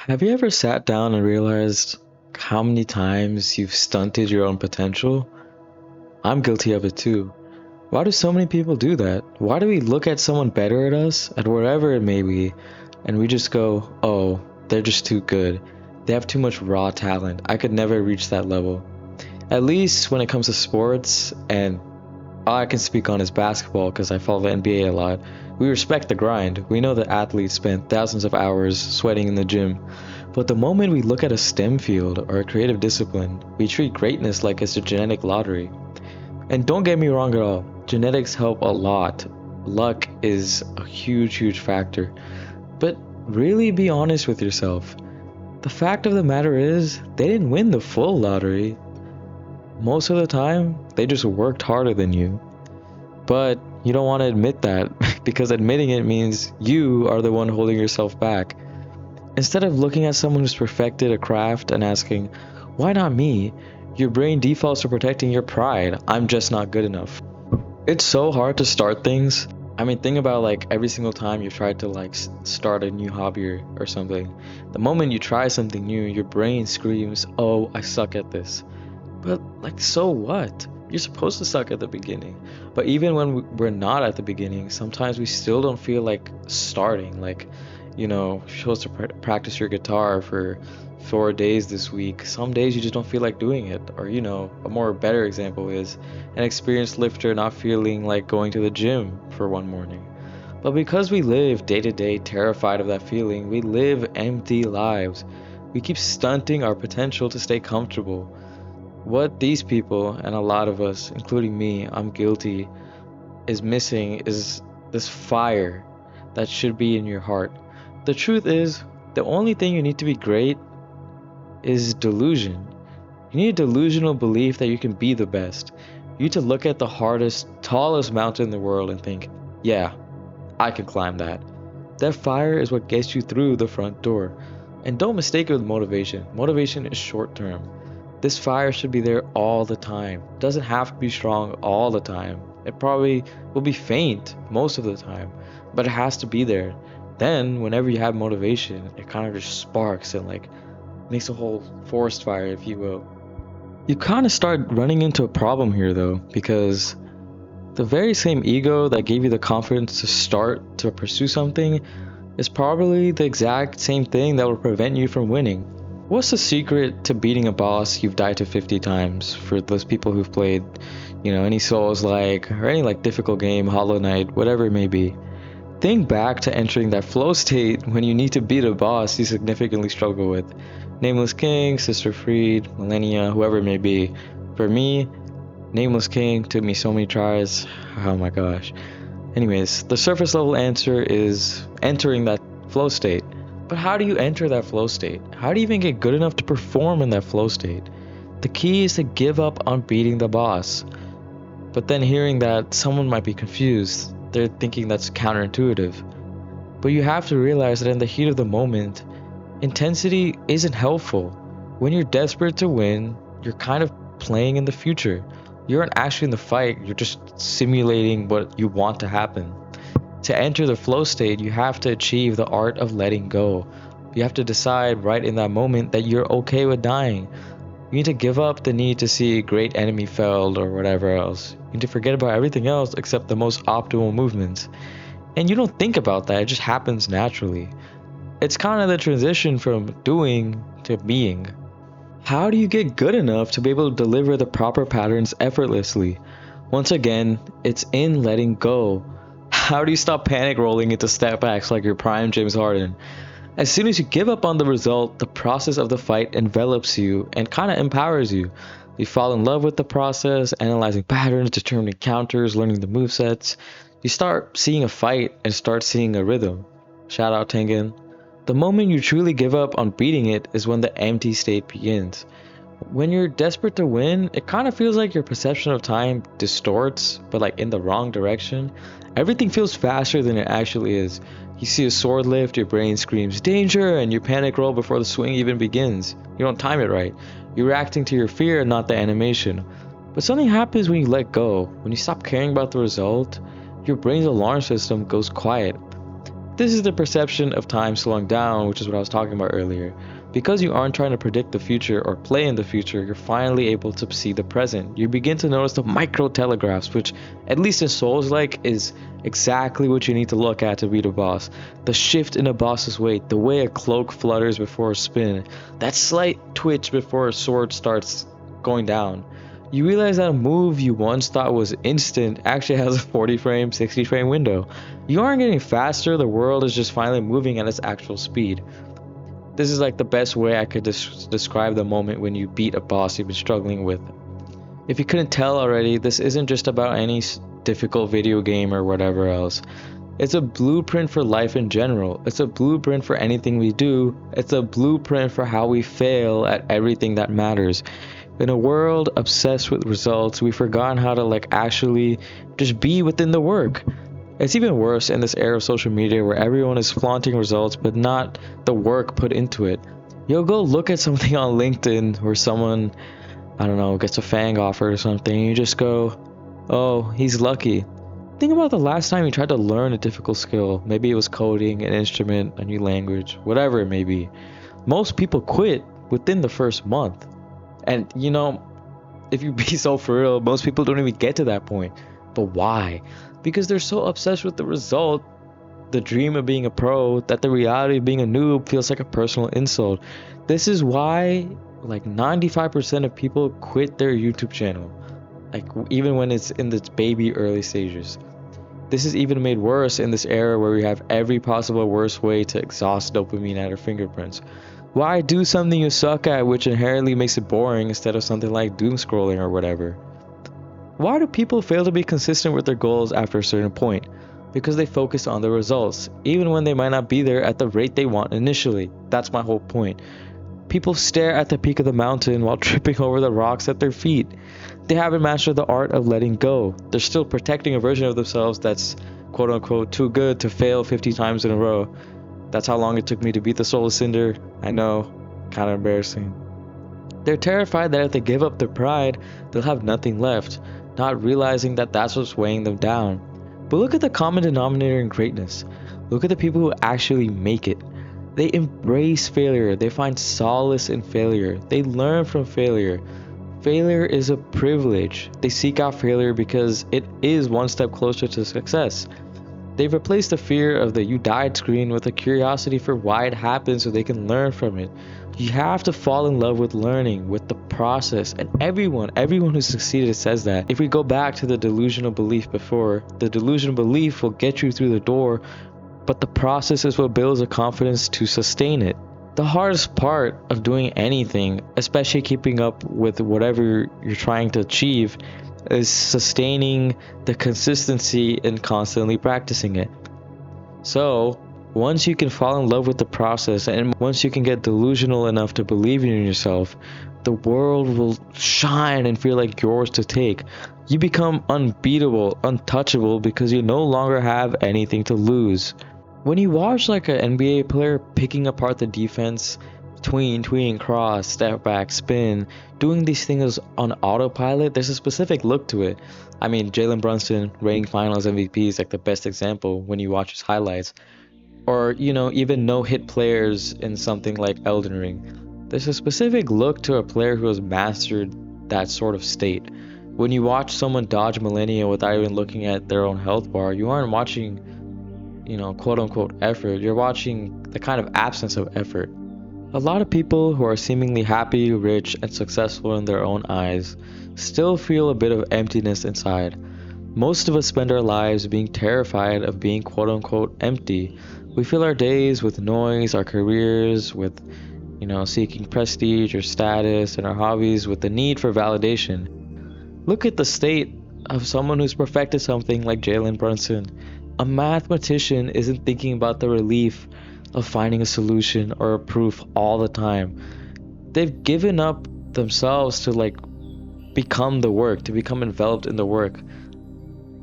Have you ever sat down and realized how many times you've stunted your own potential? I'm guilty of it too. Why do so many people do that? Why do we look at someone better at us, at whatever it may be, and we just go, oh, they're just too good. They have too much raw talent. I could never reach that level. At least when it comes to sports, and all I can speak on is basketball because I follow the NBA a lot. We respect the grind. We know that athletes spend thousands of hours sweating in the gym. But the moment we look at a STEM field or a creative discipline, we treat greatness like it's a genetic lottery. And don't get me wrong at all, genetics help a lot. Luck is a huge factor. But really be honest with yourself. The fact of the matter is, they didn't win the full lottery. Most of the time, they just worked harder than you. But you don't want to admit that because admitting it means you are the one holding yourself back. Instead of looking at someone who's perfected a craft and asking, why not me? Your brain defaults to protecting your pride. I'm just not good enough. It's so hard to start things. I mean, think about like every single time you've tried to start a new hobby or something. The moment you try something new, your brain screams, oh, I suck at this. But so what? You're supposed to suck at the beginning. But even when we're not at the beginning, sometimes we still don't feel like starting. You're supposed to practice your guitar for 4 days this week. Some days you just don't feel like doing it. Or, a more better example is an experienced lifter not feeling like going to the gym for one morning. But because we live day to day terrified of that feeling, we live empty lives. We keep stunting our potential to stay comfortable. What these people, and a lot of us, including me, I'm guilty, is missing is this fire that should be in your heart. The truth is, the only thing you need to be great is delusion. You need a delusional belief that you can be the best. You need to look at the hardest, tallest mountain in the world and think, yeah, I can climb that. That fire is what gets you through the front door. And don't mistake it with motivation. Motivation is short term. This fire should be there all the time. It doesn't have to be strong all the time. It probably will be faint most of the time, but it has to be there. Then, whenever you have motivation, it kind of just sparks and makes a whole forest fire, if you will. You kind of start running into a problem here though, because the very same ego that gave you the confidence to start to pursue something is probably the exact same thing that will prevent you from winning. What's the secret to beating a boss you've died to 50 times for those people who've played, any Souls-like or any difficult game, Hollow Knight, whatever it may be? Think back to entering that flow state when you need to beat a boss you significantly struggle with. Nameless King, Sister Freed, Millennia, whoever it may be. For me, Nameless King took me so many tries. Oh my gosh. Anyways, the surface level answer is entering that flow state. But how do you enter that flow state? How do you even get good enough to perform in that flow state? The key is to give up on beating the boss. But then hearing that, someone might be confused. They're thinking that's counterintuitive. But you have to realize that in the heat of the moment, intensity isn't helpful. When you're desperate to win, you're kind of playing in the future. You aren't actually in the fight, you're just simulating what you want to happen. To enter the flow state, you have to achieve the art of letting go. You have to decide right in that moment that you're okay with dying. You need to give up the need to see a great enemy felled or whatever else. You need to forget about everything else except the most optimal movements. And you don't think about that, it just happens naturally. It's kind of the transition from doing to being. How do you get good enough to be able to deliver the proper patterns effortlessly? Once again, it's in letting go. How do you stop panic rolling into step backs like your prime James Harden? As soon as you give up on the result, the process of the fight envelops you and kind of empowers you. You fall in love with the process, analyzing patterns, determining counters, learning the movesets. You start seeing a fight and start seeing a rhythm. Shout out Tengen. The moment you truly give up on beating it is when the empty state begins. When you're desperate to win, it kind of feels like your perception of time distorts, but in the wrong direction. Everything feels faster than it actually is. You see a sword lift, your brain screams danger, and you panic roll before the swing even begins. You don't time it right. You're reacting to your fear, not the animation. But something happens when you let go. When you stop caring about the result, your brain's alarm system goes quiet. This is the perception of time slowing down, which is what I was talking about earlier. Because you aren't trying to predict the future or play in the future, you're finally able to see the present. You begin to notice the micro telegraphs, which, at least in Souls like, is exactly what you need to look at to beat a boss. The shift in a boss's weight, the way a cloak flutters before a spin, that slight twitch before a sword starts going down. You realize that a move you once thought was instant actually has a 40 frame, 60 frame window. You aren't getting faster, the world is just finally moving at its actual speed. This is like the best way I could describe the moment when you beat a boss you've been struggling with. If you couldn't tell already, this isn't just about any difficult video game or whatever else. It's a blueprint for life in general. It's a blueprint for anything we do. It's a blueprint for how we fail at everything that matters. In a world obsessed with results, we've forgotten how to actually just be within the work. It's even worse in this era of social media where everyone is flaunting results but not the work put into it. You'll go look at something on LinkedIn where someone, I don't know, gets a FANG offer or something, and you just go, oh, he's lucky. Think about the last time you tried to learn a difficult skill. Maybe it was coding, an instrument, a new language, whatever it may be. Most people quit within the first month. And if you be so for real, most people don't even get to that point. But why? Because they're so obsessed with the result, the dream of being a pro, that the reality of being a noob feels like a personal insult. This is why 95% of people quit their YouTube channel, even when it's in its baby early stages. This is even made worse in this era where we have every possible worst way to exhaust dopamine at our fingerprints. Why do something you suck at, which inherently makes it boring, instead of something like doom scrolling or whatever? Why do people fail to be consistent with their goals after a certain point? Because they focus on the results, even when they might not be there at the rate they want initially. That's my whole point. People stare at the peak of the mountain while tripping over the rocks at their feet. They haven't mastered the art of letting go. They're still protecting a version of themselves that's quote unquote too good to fail 50 times in a row. That's how long it took me to beat the Soul of Cinder. I know, kind of embarrassing. They're terrified that if they give up their pride, they'll have nothing left, not realizing that that's what's weighing them down. But look at the common denominator in greatness. Look at the people who actually make it. They embrace failure. They find solace in failure. They learn from failure. Failure is a privilege. They seek out failure because it is one step closer to success. They've replaced the fear of the you died screen with a curiosity for why it happened so they can learn from it. You have to fall in love with learning, with the process, and everyone who succeeded says that. If we go back to the delusional belief before, the delusional belief will get you through the door, but the process is what builds the confidence to sustain it. The hardest part of doing anything, especially keeping up with whatever you're trying to achieve, is sustaining the consistency and constantly practicing it. So, once you can fall in love with the process, and once you can get delusional enough to believe in yourself, the world will shine and feel like yours to take. You become unbeatable, untouchable, because you no longer have anything to lose. When you watch an NBA player picking apart the defense, tween, cross, step back, spin, doing these things on autopilot, there's a specific look to it. I mean, Jalen Brunson, reigning finals MVP, is the best example when you watch his highlights. Or, even no-hit players in something like Elden Ring. There's a specific look to a player who has mastered that sort of state. When you watch someone dodge millennia without even looking at their own health bar, you aren't watching, quote-unquote effort. You're watching the kind of absence of effort. A lot of people who are seemingly happy, rich, and successful in their own eyes still feel a bit of emptiness inside. Most of us spend our lives being terrified of being quote-unquote empty. We fill our days with noise, our careers with, seeking prestige or status, and our hobbies with the need for validation. Look at the state of someone who's perfected something like Jalen Brunson. A mathematician isn't thinking about the relief of finding a solution or a proof all the time. They've given up themselves to become the work, to become enveloped in the work.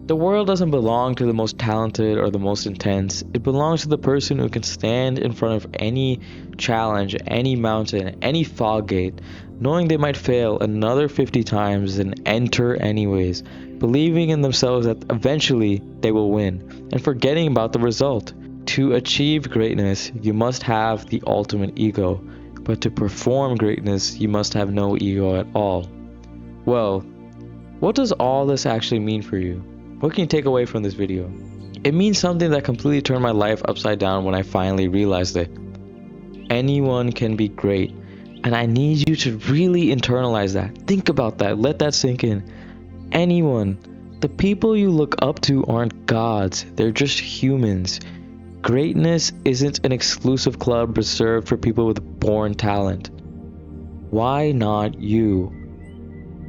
The world doesn't belong to the most talented or the most intense. It belongs to the person who can stand in front of any challenge, any mountain, any fog gate, knowing they might fail another 50 times and enter anyways, believing in themselves that eventually they will win, and forgetting about the result. To achieve greatness, you must have the ultimate ego, but to perform greatness, you must have no ego at all. Well, what does all this actually mean for you? What can you take away from this video? It means something that completely turned my life upside down when I finally realized it. Anyone can be great, and I need you to really internalize that. Think about that, let that sink in. Anyone. The people you look up to aren't gods, they're just humans. Greatness isn't an exclusive club reserved for people with born talent. Why not you?